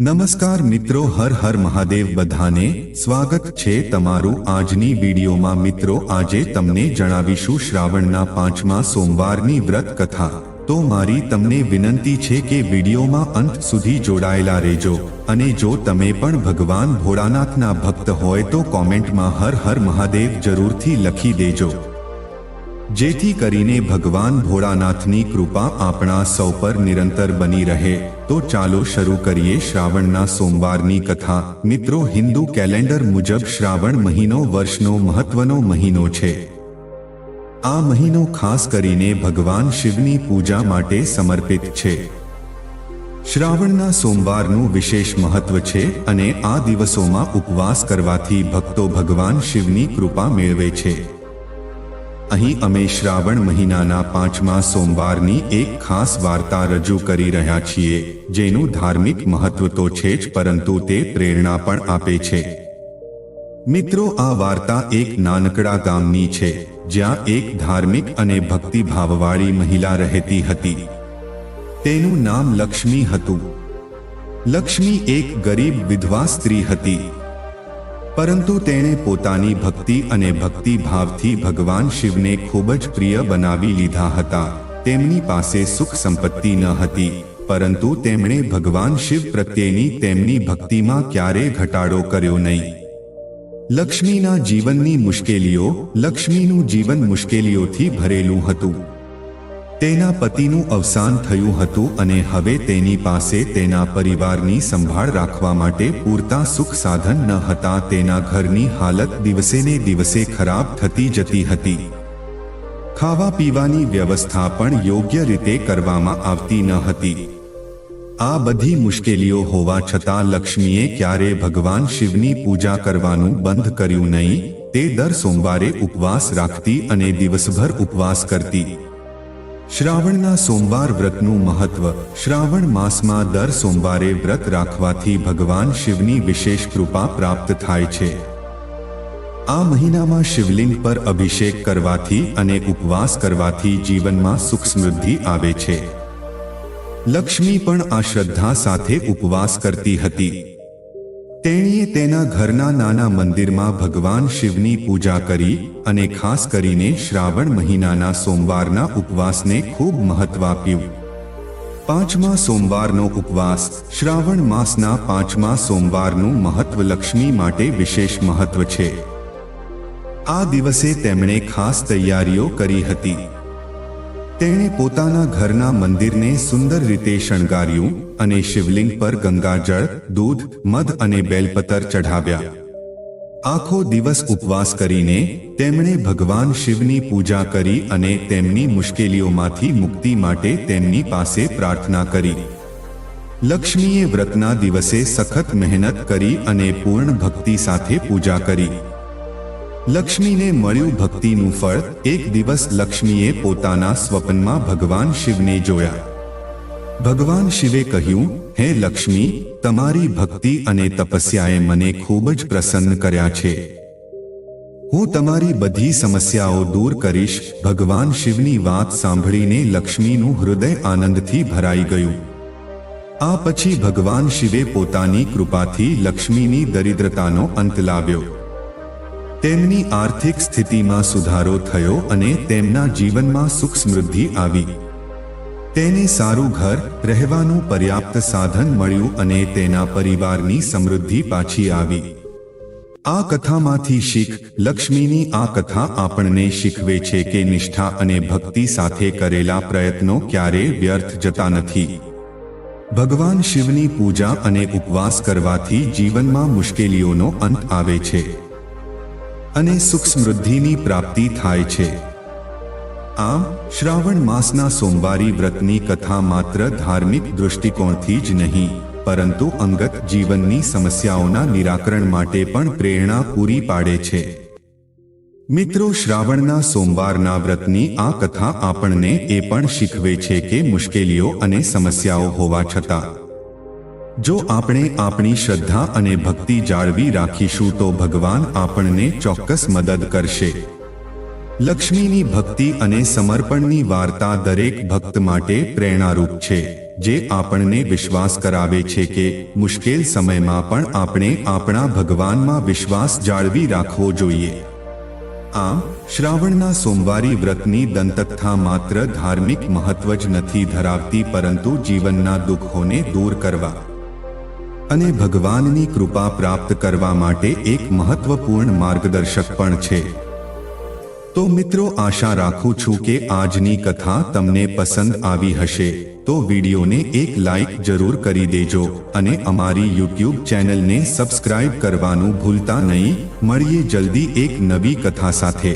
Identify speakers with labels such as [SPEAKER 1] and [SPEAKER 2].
[SPEAKER 1] નમસ્કાર મિત્રો, હર હર મહાદેવ બધાને સ્વાગત છે તમારું આજની વિડીયોમાં। મિત્રો, આજે તમને જણાવીશું શ્રાવણના 5મા સોમવારની વ્રત કથા। તો મારી તમને વિનંતી છે કે વિડીયોમાં અંત સુધી જોડાયેલા રહેજો અને જો તમે પણ ભગવાન ભોળાનાથના ભક્ત હોય તો કોમેન્ટમાં હર હર મહાદેવ જરૂરથી લખી દેજો, જેથી કરીને ભગવાન ભોળાનાથની કૃપા આપણા સૌ પર નિરંતર બની રહે। તો ચાલો શરૂ કરીએ શ્રાવણના સોમવારની કથા। મિત્રો, હિન્દુ કેલેન્ડર મુજબ શ્રાવણ મહિનો વર્ષનો મહત્વનો મહિનો છે। આ મહિનો ખાસ કરીને ભગવાન શિવની પૂજા માટે સમર્પિત છે। શ્રાવણના સોમવારનું વિશેષ મહત્વ છે અને આ દિવસોમાં ઉપવાસ કરવાથી ભક્તો ભગવાન શિવની કૃપા મેળવે છે। અહીં અમે શ્રાવણ મહિનાના 5મા સોમવારની એક ખાસ વાર્તા રજૂ કરી રહ્યા છીએ, જેનું ધાર્મિક મહત્વ તો છે જ, પરંતુ તે પ્રેરણા પણ આપે છે। મિત્રો, આ વાર્તા એક નાનકડા ગામની છે, જ્યાં એક ધાર્મિક અને ભક્તિભાવવાળી મહિલા રહેતી હતી। તેનું નામ લક્ષ્મી હતું। લક્ષ્મી એક ગરીબ વિધવા સ્ત્રી હતી, પરંતુ તેણે પોતાની ભક્તિ અને ભક્તિભાવથી ભગવાન શિવને ખૂબ જ પ્રિય બનાવી લીધા હતા। તેમની પાસે સુખ સંપત્તિ ન હતી, પરંતુ તેમણે ભગવાન શિવ પ્રત્યેની તેમની ભક્તિમાં ક્યારેય ઘટાડો કર્યો નહીં। લક્ષ્મીનું જીવન મુશ્કેલીઓથી ભરેલું હતું। તેના પતિનું અવસાન થયું હતું અને હવે તેની પાસે તેના પરિવારની સંભાળ રાખવા માટે પૂરતા સુખ સાધન ન હતા। તેના ઘરની હાલત દિવસેને દિવસે ખરાબ થતી જતી હતી। ખાવા પીવાની વ્યવસ્થા પણ યોગ્ય રીતે કરવામાં આવતી ન હતી। આ બધી મુશ્કેલીઓ હોવા છતાં લક્ષ્મીએ ક્યારેય ભગવાન શિવની પૂજા કરવાનું બંધ કર્યું નહીં। તે દર સોમવારે ઉપવાસ રાખતી અને દિવસભર ઉપવાસ કરતી। શ્રાવણના સોમવાર વ્રતનું મહત્વ। શ્રાવણ માસમાં દર સોમવારે વ્રત રાખવાથી ભગવાન શિવની વિશેષ કૃપા પ્રાપ્ત થાય છે। આ મહિનામાં શિવલિંગ પર અભિષેક કરવાથી અને ઉપવાસ કરવાથી જીવનમાં સુખ સમૃદ્ધિ આવે છે। લક્ષ્મી પણ આ શ્રદ્ધા સાથે ઉપવાસ કરતી હતી। તેણીએ તેના ઘરના નાના મંદિરમાં ભગવાન શિવની પૂજા કરી અને ખાસ કરીને શ્રાવણ મહિનાના સોમવારના ઉપવાસને ખૂબ મહત્વ આપ્યું। 5મા સોમવારનો ઉપવાસ। શ્રાવણ માસના 5મા સોમવારનું મહત્વ લક્ષ્મી માટે વિશેષ મહત્વ છે। આ દિવસે તેમણે ખાસ તૈયારીઓ કરી હતી। તેણે પોતાના ઘરના મંદિરને સુંદર રીતે શણગાર્યું અને શિવલિંગ પર ગંગાજળ, દૂધ, મધ અને બેલપત્ર ચઢાવ્યા। આખો દિવસ ઉપવાસ કરીને તેમણે ભગવાન શિવની પૂજા કરી અને તેમની મુશ્કેલીઓમાંથી મુક્તિ માટે તેમની પાસે પ્રાર્થના કરી। લક્ષ્મીએ વ્રતના દિવસે સખત મહેનત કરી અને પૂર્ણ ભક્તિ સાથે પૂજા કરી। લક્ષ્મીને મળ્યું ભક્તિનું ફળ। એક દિવસ લક્ષ્મીએ પોતાના સ્વપ્નમાં ભગવાન શિવને જોયા। ભગવાન શિવે કહ્યું, હે લક્ષ્મી, તમારી ભક્તિ અને તપસ્યાએ મને ખૂબ જ પ્રસન્ન કર્યા છે। હું તમારી બધી સમસ્યાઓ દૂર કરીશ। ભગવાન શિવની વાત સાંભળીને લક્ષ્મીનું હૃદય આનંદથી ભરાઈ ગયું। આ પછી ભગવાન શિવે પોતાની કૃપાથી લક્ષ્મીની દરિદ્રતાનો અંત લાવ્યો। તેમની આર્થિક સ્થિતિમાં સુધારો થયો અને તેમના જીવનમાં સુખ સમૃદ્ધિ આવી। તેને સારું ઘર, રહેવાનું પર્યાપ્ત સાધન મળ્યું અને તેના પરિવારની સમૃદ્ધિ પાછી આવી। આ કથામાંથી શીખ। લક્ષ્મીની આ કથા આપણને શીખવે છે કે નિષ્ઠા અને ભક્તિ સાથે કરેલા પ્રયત્નો ક્યારેય વ્યર્થ જતા નથી। ભગવાન શિવની પૂજા અને ઉપવાસ કરવાથી જીવનમાં મુશ્કેલીઓનો અંત આવે છે અને સુખ સમૃદ્ધિની પ્રાપ્તિ થાય છે। આમ, શ્રાવણ માસના સોમવારી વ્રતની કથા માત્ર ધાર્મિક દૃષ્ટિકોણથી જ નહીં, પરંતુ અંગત જીવનની સમસ્યાઓના નિરાકરણ માટે પણ પ્રેરણા પૂરી પાડે છે। મિત્રો, શ્રાવણના સોમવારના વ્રતની આ કથા આપણને એ પણ શીખવે છે કે મુશ્કેલીઓ અને સમસ્યાઓ હોવા છતાં જો આપણે આપણી શ્રદ્ધા અને ભક્તિ જાળવી રાખીશું તો ભગવાન આપણને ચોક્કસ મદદ કરશે। લક્ષ્મીની ભક્તિ અને સમર્પણની વાર્તા દરેક ભક્ત માટે પ્રેરણારૂપ છે, જે આપણને વિશ્વાસ કરાવે છે કે મુશ્કેલ સમયમાં પણ આપણે આપણા ભગવાનમાં વિશ્વાસ જાળવી રાખવો જોઈએ. આમ શ્રાવણના સોમવારી વ્રતની દંતકથા માત્ર ધાર્મિક મહત્વ જ નથી ધરાવતી, પરંતુ જીવનના દુઃખોને દૂર કરવા અને ભગવાનની કૃપા પ્રાપ્ત કરવા માટે એક મહત્વપૂર્ણ માર્ગદર્શક પણ છે. તો મિત્રો, આશા રાખું છું કે આજની કથા તમને પસંદ આવી હશે. તો વિડીયોને એક લાઈક જરૂર કરી દેજો અને અમારી YouTube ચેનલને સબસ્ક્રાઇબ કરવાનું ભૂલતા નહીં. મળીએ જલ્દી એક નવી કથા સાથે.